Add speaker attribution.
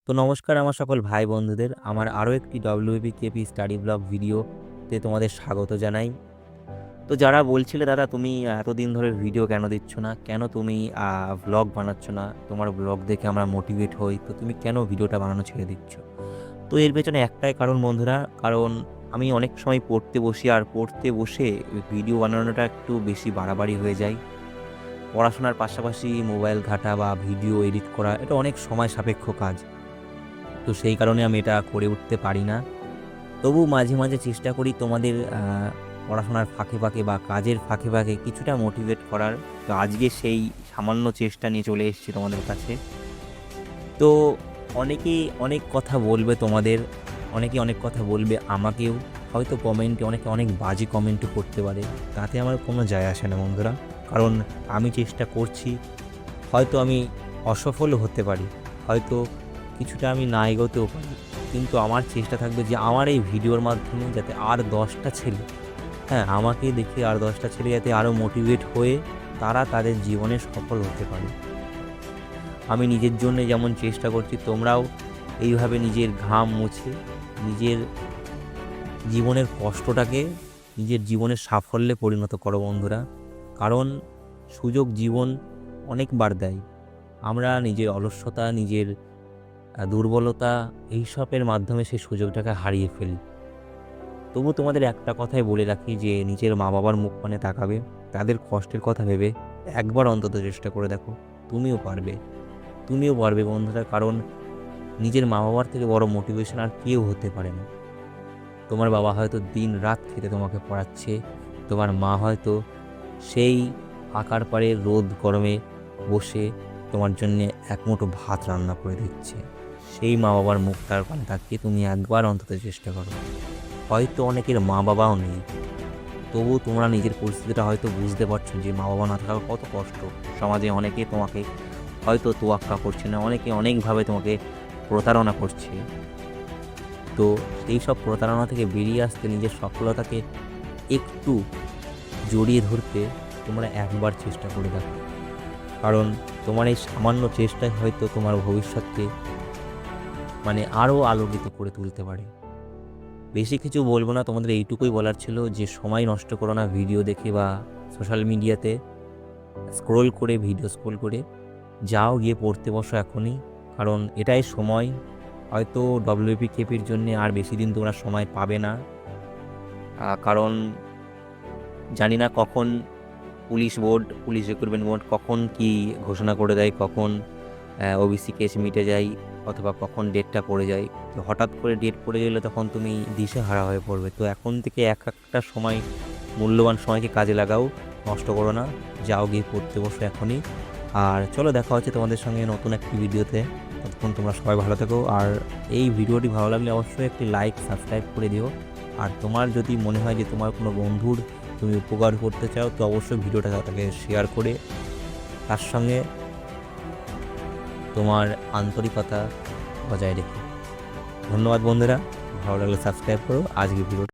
Speaker 1: তো নমস্কার আমার সকল ভাই বন্ধুদের, আমার আরও একটি WBKP স্টাডি ব্লগ ভিডিওতে তোমাদের স্বাগত জানাই। তো যারা বলছিলে দাদা তুমি এতদিন ধরে ভিডিও কেন দিচ্ছ না, কেন তুমি ব্লগ বানাচ্ছ না, তোমার ব্লগ দেখে আমরা মোটিভেট হই, তো তুমি কেন ভিডিওটা বানানো ছেড়ে দিচ্ছ? তো এর পেছনে একটাই কারণ বন্ধুরা, কারণ আমি অনেক সময় পড়তে বসি, আর পড়তে বসে ভিডিও বানানোটা একটু বেশি বাড়াবাড়ি হয়ে যায়। পড়াশোনার পাশাপাশি মোবাইল ঘাঁটা বা ভিডিও এডিট করা এটা অনেক সময় সাপেক্ষ কাজ। তো সেই কারণে আমি এটা করে উঠতে পারি না। তবু মাঝে মাঝে চেষ্টা করি তোমাদের পড়াশোনার ফাঁকে ফাঁকে বা কাজের ফাঁকে ফাঁকে কিছুটা মোটিভেট করার। তো আজকে সেই সামান্য চেষ্টা নিয়ে চলে এসেছি তোমাদের কাছে। তো অনেকেই অনেক কথা বলবে তোমাদের, অনেকে অনেক কথা বলবে আমাকেও, হয়তো কমেন্টে অনেকে অনেক বাজে কমেন্টও করতে পারে। তাতে আমার কোনো যায় আসে না বন্ধুরা, কারণ আমি চেষ্টা করছি। হয়তো আমি অসফলও হতে পারি, হয়তো কিছুটা আমি না এগোতেও পারি, কিন্তু আমার চেষ্টা থাকবে যে আমার এই ভিডিওর মাধ্যমে যাতে আর 10টা ছেলে, হ্যাঁ, আমাকে দেখে আর 10টা ছেলে যাতে আরও মোটিভেট হয়ে তারা তাদের জীবনে সফল হতে পারে। আমি নিজের জন্য যেমন চেষ্টা করছি, তোমরাও এইভাবে নিজের ঘাম মুছে নিজের জীবনের কষ্টটাকে নিজের জীবনের সাফল্যে পরিণত করো বন্ধুরা। কারণ সুযোগ জীবন অনেকবার দেয়, আমরা নিজের অলস্যতা, নিজের দুর্বলতা, এইসবের মাধ্যমে সেই সুযোগটাকে হারিয়ে ফেলি। তবু তোমাদের একটা কথাই বলে রাখি যে নিজের মা বাবার মুখপানে তাকাবে, তাদের কষ্টের কথা ভেবে একবার অন্তত চেষ্টা করে দেখো। তুমিও পারবে, তুমিও পারবে বন্ধুরা। কারণ নিজের মা বাবার থেকে বড় মোটিভেশন আর কেউ হতে পারে না। তোমার বাবা হয়তো দিন রাত খেতে তোমাকে পড়াচ্ছে, তোমার মা হয়তো সেই আকার পাড়ে রোদ গরমে বসে তোমার জন্যে এক মুঠো ভাত রান্না করে দিচ্ছে। সেই মা বাবার মুখটার পানে তাকিয়ে তুমি একবার অন্তত চেষ্টা করো। হয়তো অনেকের মা বাবাও নেই, তবুও তোমরা নিজের পরিস্থিতিটা হয়তো বুঝতে পারছো যে মা বাবা না থাকা কত কষ্ট। সমাজে অনেকে তোমাকে হয়তো তোয়াক্কা করছে না, অনেকে অনেকভাবে তোমাকে প্রতারণা করছে। তো সেই সব প্রতারণা থেকে বেরিয়ে আসতে, নিজের সফলতাকে একটু জড়িয়ে ধরতে তোমরা একবার চেষ্টা করে দেখো। কারণ তোমার এই সামান্য চেষ্টায় হয়তো তোমার ভবিষ্যৎকে আরও আলোকিত করে তুলতে পারে। বেশি কিছু বলবো না, তোমাদের এইটুকুই বলার ছিল যে সময় নষ্ট করো না ভিডিও দেখে বা সোশ্যাল মিডিয়াতে ভিডিও স্ক্রোল করে। যাও গিয়ে পড়তে বসো এখনই, কারণ এটাই সময়। হয়তো WPKPর জন্যে আর বেশি দিন তোমরা সময় পাবে না, কারণ জানি না কখন পুলিশ রিক্রুটমেন্ট বোর্ড কখন কি ঘোষণা করে দেয়, কখন OBC কেস মিটে যায়, অথবা কখন ডেটটা পড়ে যায়। তো হঠাৎ করে ডেট পড়ে গেলে তখন তুমি দিশেহারা হয়ে পড়বে। তো এখন থেকে এক একটা সময়, মূল্যবান সময়কে কাজে লাগাও, নষ্ট করো না। যাও গিয়ে পড়তে বসো এখনই। আর চলো, দেখা হচ্ছে তোমাদের সঙ্গে নতুন একটি ভিডিওতে। ততক্ষণ তোমরা সবাই ভালো থাকো। আর এই ভিডিওটি ভালো লাগলে অবশ্যই একটি লাইক সাবস্ক্রাইব করে দিও। আর তোমার যদি মনে হয় যে তোমার কোনো বন্ধুর তুমি উপকার করতে চাও, তো অবশ্যই ভিডিওটা তাকে শেয়ার করে তার সঙ্গে তোমার আন্তরিকতা বজায় রেখো। ধন্যবাদ বন্ধুরা, ভালো লাগলে সাবস্ক্রাইব করো। আজকে ভিডিও